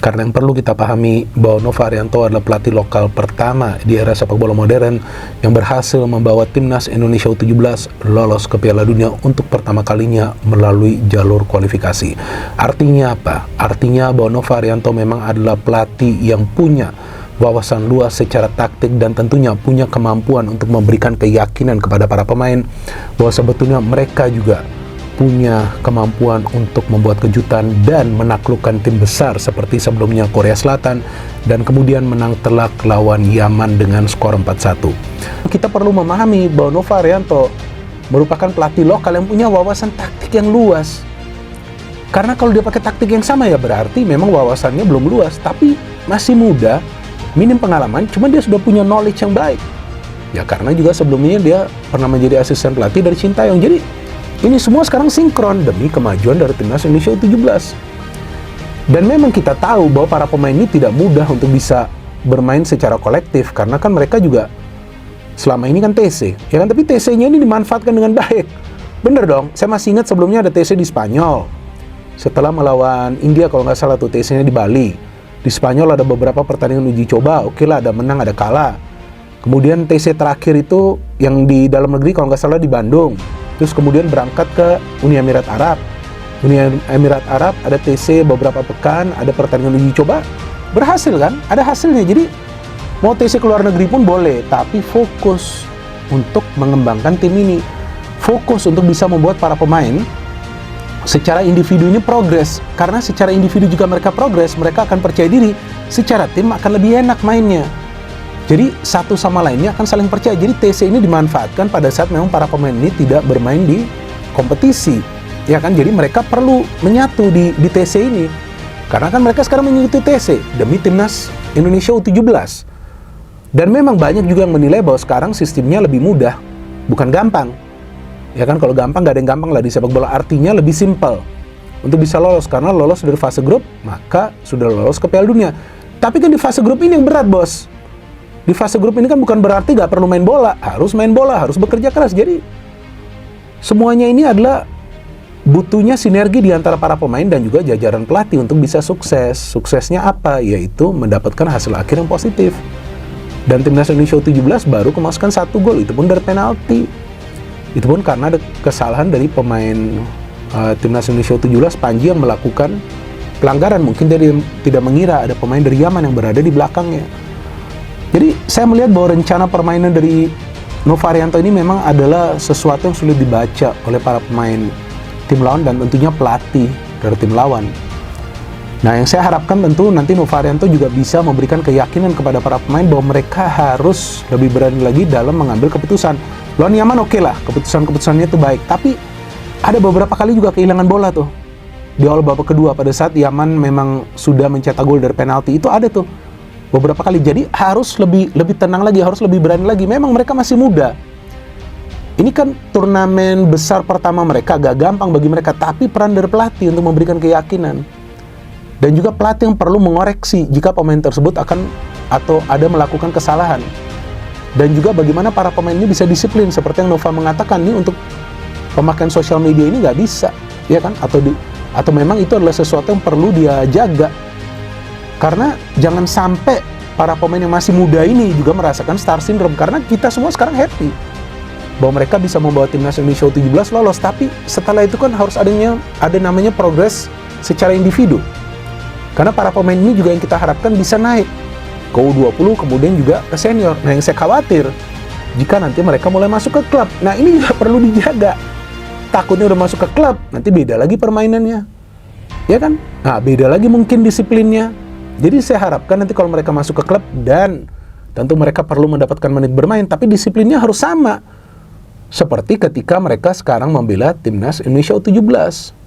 Karena yang perlu kita pahami bahwa Nova Arianto adalah pelatih lokal pertama di era sepak bola modern yang berhasil membawa timnas Indonesia U17 lolos ke Piala Dunia untuk pertama kalinya melalui jalur kualifikasi. Artinya apa? Artinya bahwa Nova Arianto memang adalah pelatih yang punya wawasan luas secara taktik dan tentunya punya kemampuan untuk memberikan keyakinan kepada para pemain bahwa sebetulnya mereka juga punya kemampuan untuk membuat kejutan dan menaklukkan tim besar seperti sebelumnya Korea Selatan dan kemudian menang telak lawan Yaman dengan skor 4-1. Kita perlu memahami bahwa Nova Arianto merupakan pelatih lokal yang punya wawasan taktik yang luas. Karena kalau dia pakai taktik yang sama ya berarti memang wawasannya belum luas, tapi masih muda, minim pengalaman, cuma dia sudah punya knowledge yang baik. Ya karena juga sebelumnya dia pernah menjadi asisten pelatih dari Sintayong. Jadi ini semua sekarang sinkron demi kemajuan dari timnas Indonesia U17. Dan memang kita tahu bahwa para pemain ini tidak mudah untuk bisa bermain secara kolektif karena kan mereka juga selama ini kan TC, ya kan? Tapi TC-nya ini dimanfaatkan dengan baik. Bener dong, saya masih ingat sebelumnya ada TC di Spanyol. Setelah melawan India kalau nggak salah tuh TC-nya di Bali. Di Spanyol ada beberapa pertandingan uji coba, oke lah ada menang ada kalah. Kemudian TC terakhir itu yang di dalam negeri kalau nggak salah di Bandung. Terus kemudian berangkat ke Uni Emirat Arab. Uni Emirat Arab ada TC beberapa pekan, ada pertandingan uji coba, berhasil kan? Ada hasilnya. Jadi mau TC ke luar negeri pun boleh, tapi fokus untuk mengembangkan tim ini. Fokus untuk bisa membuat para pemain secara individu ini progres. Karena secara individu juga mereka progres, mereka akan percaya diri. Secara tim akan lebih enak mainnya. Jadi satu sama lainnya akan saling percaya. Jadi TC ini dimanfaatkan pada saat memang para pemain ini tidak bermain di kompetisi, ya kan? Jadi mereka perlu menyatu di TC ini. Karena kan mereka sekarang mengikuti TC demi timnas Indonesia U17. Dan memang banyak juga yang menilai bahwa sekarang sistemnya lebih mudah, bukan gampang. Ya kan, kalau gampang nggak ada yang gampang lah di sepak bola. Artinya lebih simpel untuk bisa lolos, karena lolos dari fase grup maka sudah lolos ke Piala Dunia. Tapi kan di fase grup ini yang berat, bos. Di fase grup ini kan bukan berarti gak perlu main bola, harus bekerja keras. Jadi semuanya ini adalah butuhnya sinergi di antara para pemain dan juga jajaran pelatih untuk bisa sukses. Suksesnya apa? Yaitu mendapatkan hasil akhir yang positif. Dan timnas Indonesia U17 baru kemasukan 1 gol, itu pun dari penalti. Itu pun karena ada kesalahan dari pemain timnas Indonesia U17, Panji, yang melakukan pelanggaran. Mungkin dia tidak mengira ada pemain dari Yaman yang berada di belakangnya. Jadi saya melihat bahwa rencana permainan dari Nova Arianto ini memang adalah sesuatu yang sulit dibaca oleh para pemain tim lawan dan tentunya pelatih dari tim lawan. Nah, yang saya harapkan tentu nanti Nova Arianto juga bisa memberikan keyakinan kepada para pemain bahwa mereka harus lebih berani lagi dalam mengambil keputusan. Lawan Yaman oke lah, keputusannya itu baik, tapi ada beberapa kali juga kehilangan bola tuh. Di awal babak kedua pada saat Yaman memang sudah mencetak gol dari penalti, itu ada tuh beberapa kali. Jadi harus lebih tenang lagi, harus lebih berani lagi. Memang mereka masih muda. Ini kan turnamen besar pertama mereka, agak gampang bagi mereka. Tapi peran dari pelatih untuk memberikan keyakinan. Dan juga pelatih yang perlu mengoreksi jika pemain tersebut akan atau ada melakukan kesalahan. Dan juga bagaimana para pemain ini bisa disiplin. Seperti yang Nova mengatakan, nih untuk pemakaian sosial media ini nggak bisa, ya kan? Atau memang itu adalah sesuatu yang perlu dia jaga. Karena jangan sampai para pemain yang masih muda ini juga merasakan star syndrome. Karena kita semua sekarang happy bahwa mereka bisa membawa timnas Indonesia U17 lolos. Tapi setelah itu kan harus ada namanya progres secara individu. Karena para pemain ini juga yang kita harapkan bisa naik ke U20, kemudian juga ke senior. Nah, yang saya khawatir jika nanti mereka mulai masuk ke klub. Nah, ini juga perlu dijaga. Takutnya udah masuk ke klub, nanti beda lagi permainannya. Ya kan? Nah, beda lagi mungkin disiplinnya. Jadi saya harapkan nanti kalau mereka masuk ke klub, dan tentu mereka perlu mendapatkan menit bermain, tapi disiplinnya harus sama seperti ketika mereka sekarang membela timnas Indonesia U17.